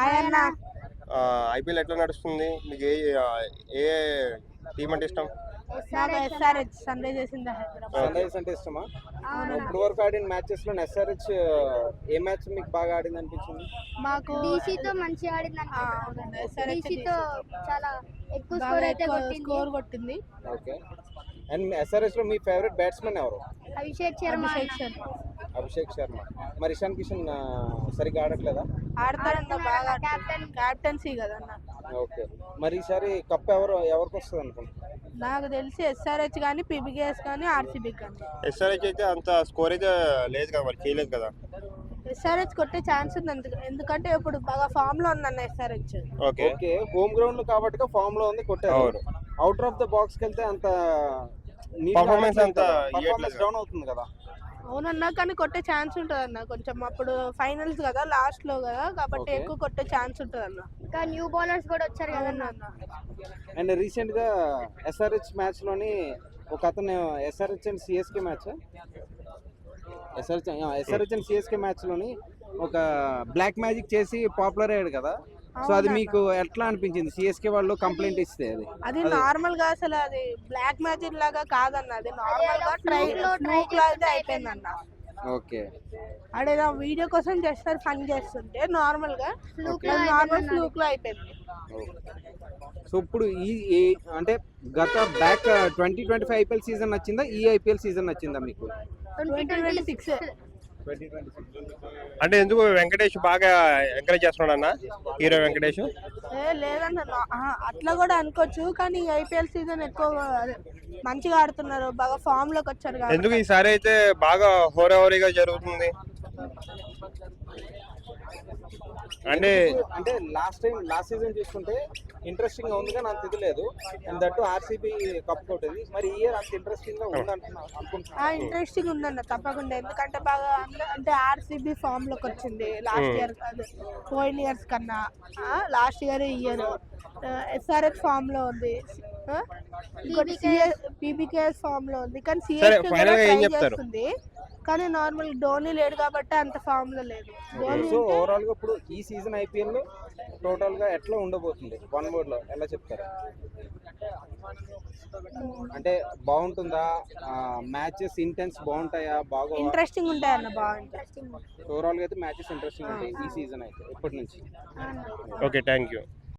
Hi అన్న. IPL ఎట్లా నడుస్తుంది? మీకు ఏ టీం అంటే ఇష్టం? నాకు SRH Sunrisers Hyderabad. Sunrisers అంటే ఇష్టమా? ఇప్పుడు వరకు ఆడిన మ్యాచెస్ లో ఎస్ఆర్హెచ్ ఏ మ్యాచ్ మీకు బాగా ఆడింది అనిపించింది? మాకు డీసీతో మంచిగా ఆడింది. డీసీతో చాలా ఎక్కువ స్కోర్ అయితే స్కోర్ కొట్టింది. ఓకే. అండ్ ఎస్ఆర్హెచ్ లో మీ ఫేవరెట్ బ్యాట్స్మెన్ ఎవరు? అభిషేక్ శర్మ. అభిషేక్ శర్మ. మరి ఇషాన్ కిషన్ సరిగ్గా ఆడట్లేదా? ఆడతాడన్న బాగా, క్యాప్టెన్సీ కదన్న. ఓకే. మరి ఈసారి కప్ ఎవరికి వస్తుంది అనుకుంటున్నా? నాకు తెలిసి ఎస్ఆర్హెచ్ కానీ, పీబీకేఎస్ కానీ, ఆర్సీబీ కానీ. ఎస్ఆర్హెచ్ అయితే అంత స్కోర్ అయితే లేదు కదా, మరి చేయలేదు కదా. ఎస్ఆర్హెచ్ కొట్టే ఛాన్స్ ఉంది, ఎందుకంటే ఇప్పుడు బాగా ఫామ్ లో ఉందన్న ఎస్ఆర్హెచ్. ఓకే. హోమ్ గ్రౌండ్ కాబట్టి ఫామ్ లో ఉంది, కొట్టారు. అవుట్ ఆఫ్ ద బాక్స్ కి వెళ్తే అంత పర్ఫార్మెన్స్ అంత డౌన్ అవుతుంది కదా. అవునన్నా, కానీ కొట్టే ఛాన్స్ ఉంటుంది అన్న. కొంచెం అప్పుడు ఫైనల్స్ కదా, లాస్ట్ లో కదా, కాబట్టి ఎక్కువ కొట్టే ఛాన్స్ ఉంటుంది అన్న. ఇంకా న్యూ బౌలర్స్ కూడా వచ్చారు కదా అన్న. అండ్ రీసెంట్ గా ఎస్ఆర్హెచ్ మ్యాచ్ లోని ఒక అతను SRH and CSK match SRH and CSK match లోని ఒక బ్లాక్ మ్యాజిక్ చేసి పాపులర్ అయ్యాడు కదా. సో అది మీకు ఎట్లా అనిపించింది? సిఎస్కే వాళ్ళు కంప్లైంట్ ఇస్తే అది నార్మల్ గా అసలు అది బ్లాక్ మ్యాజిక్ లాగా కాదన్న, అది నార్మల్ గా ఫ్లూక్ లాగా అయిపోయింది అన్న. ఓకే. అదేదో వీడియో కోసం చేస్తారు, ఫన్ చేస్తుంటే నార్మల్ గా ఫ్లూక్ లో అయిపోయింది. సో ఇప్పుడు ఈ అంటే గత బ్యాక్ 2025 ఐపీఎల్ సీజన్ నచ్చిందా, ఈ ఐపీఎల్ సీజన్ నచ్చిందా మీకు? 2026 అంటే ఎందుకు వెంకటేష్ బాగా ఎంకరేజ్ చేస్తున్నాడు అన్న, హీరో వెంకటేష్? లేదన్న, అట్లా కూడా అనుకోవచ్చు, కానీ ఐపీఎల్ సీజన్ ఎక్కువ మంచిగా ఆడుతున్నారు, బాగా ఫామ్ లోకి వచ్చారు. ఎందుకు ఈసారి అయితే బాగా హోరాహోరీగా జరుగుతుంది? అంటే లాస్ట్ సీజన్ చూసుకుంటే ఇంట్రెస్టింగ్ గా ఉంది, కానీ అంత ఇది లేదు. అండ్ దట్టు ఆర్సీబీ కప్ కొట్టేది. మరి ఈ ఇయర్ అంత ఇంట్రెస్టింగ్ గా ఉంది అనుకుంటున్నా. ఇంట్రెస్టింగ్ ఉందన్న తప్పకుండా, ఎందుకంటే బాగా అంటే ఆర్సీబీ ఫామ్ లోకి వచ్చింది లాస్ట్ ఇయర్ కాదు, పోయిన ఇయర్స్ కన్నా. లాస్ట్ ఇయర్ ఈ ఇయర్ ఎస్ఆర్హెచ్ ఫామ్ లో ఉంది, పీబీకేఎస్ ఫామ్ లో ఉంది, కానీ సిఎస్కే చేస్తుంది. కానీ నార్మల్ ధోని లేడు కాబట్టి అంత ఫామ్ లో లేదు. సో ఓవరాల్ గా ఇప్పుడు ఈ సీజన్ ఐపీఎల్ టోటల్ గా ఎట్లా ఉండబోతుంది? వన్ వర్డ్ లో ఎలా చెప్తారు? అంటే బాగుంటుందా? మ్యాచెస్ ఇంటెన్స్ బాగుంటాయా? బాగా ఇంట్రెస్టింగ్ ఉంటాయి అన్న, బాగా ఇంట్రెస్టింగ్. ఓవరాల్ గా అయితే మ్యాచెస్ ఇంట్రెస్టింగ్ ఉంటాయి ఈ సీజన్ అయితే ఇప్పటి నుంచి. Okay, thank you.